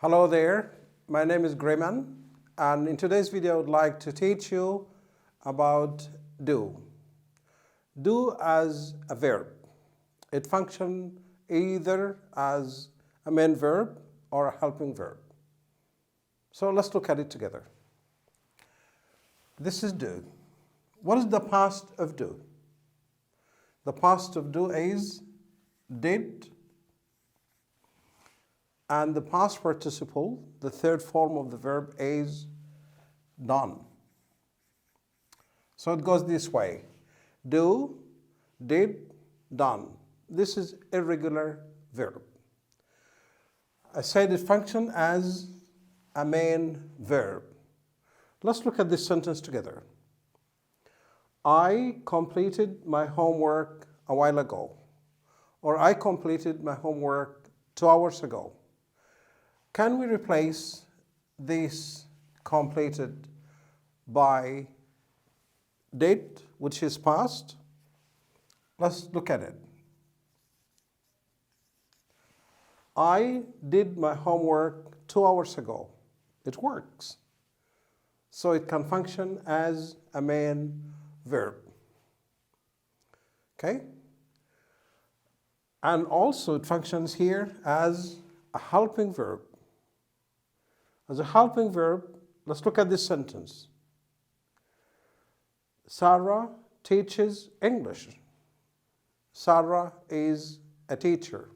Hello there, my name is Grayman, and in today's video I would like to teach you about do. Do as a verb. It functions either as a main verb or a helping verb. So let's look at it together. This is do. What is the past of do? The past of do is did, and the past participle, the third form of the verb, is done. So it goes this way: do, did, done. This is irregular verb. I said it functions as a main verb. Let's look at this sentence together. I completed my homework a while ago, or I completed my homework 2 hours ago. Can we replace this completed by did, which is past? Let's look at it. I did my homework 2 hours ago. It works. So it can function as a main verb. Okay? And also it functions here as a helping verb. As a helping verb, let's look at this sentence. Sarah teaches English. Sarah is a teacher.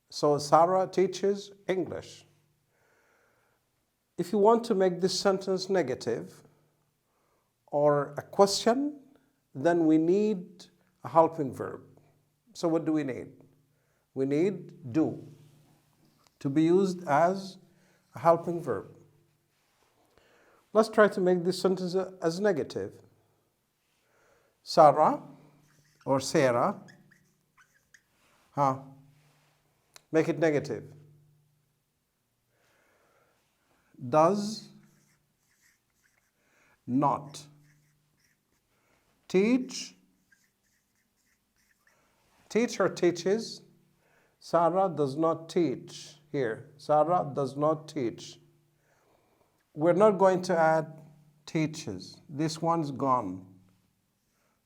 So Sarah teaches English. If you want to make this sentence negative or a question, then we need a helping verb. So what do we need? We need do to be used as a helping verb. Let's try to make this sentence as negative. Sarah or Sarah, make it negative. Does not teach. Teacher teaches. Sarah does not teach here. Sarah does not teach. We're not going to add teaches. This one's gone.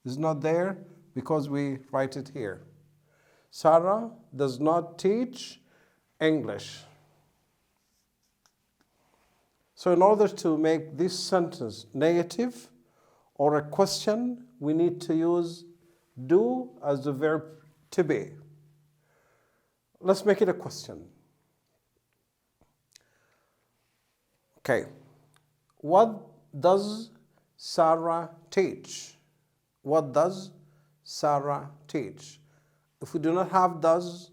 It's not there because we write it here. Sarah does not teach English. So in order to make this sentence negative or a question, we need to use do as the verb to be. Let's make it a question. Okay. What does Sarah teach? What does Sarah teach? If we do not have does,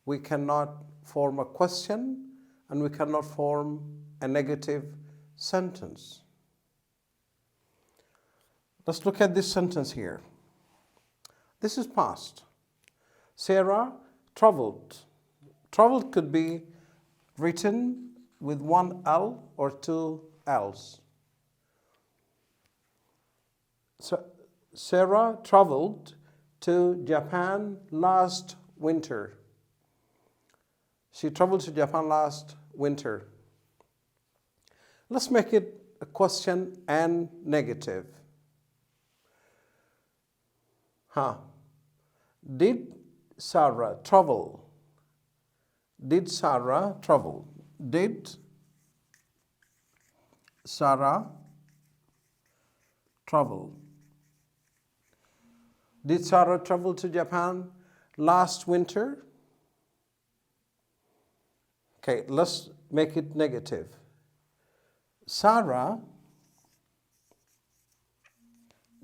we cannot form a question and we cannot form a negative sentence. Let's look at this sentence here. This is past. Sarah traveled. Traveled could be written with one L or two L's. So Sarah traveled to Japan last winter. She traveled to Japan last winter. Let's make it a question and negative. Did Sarah travel? Did Sarah travel? Did Sarah travel? Did Sarah travel to Japan last winter? Okay, let's make it negative. Sarah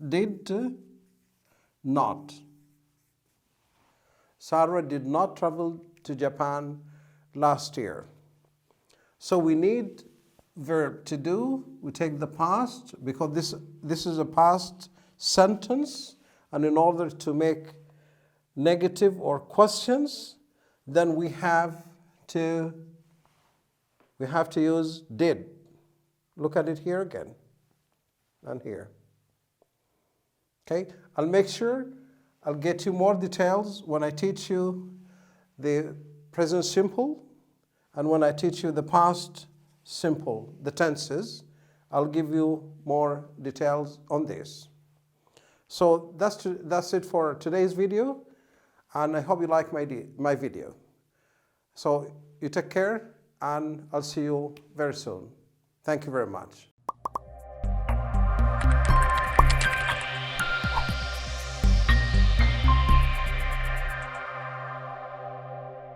did not. Sarah did not travel to Japan last year. So we need verb to do. We take the past because this is a past sentence, and in order to make negative or questions, then we have to use did. Look at it here again and here. Okay, I'll make sure I'll get you more details when I teach you the present simple And when I teach you the past simple, the tenses, I'll give you more details on this. So that's it for today's video, and I hope you like my video. So you take care, and I'll see you very soon. Thank you very much.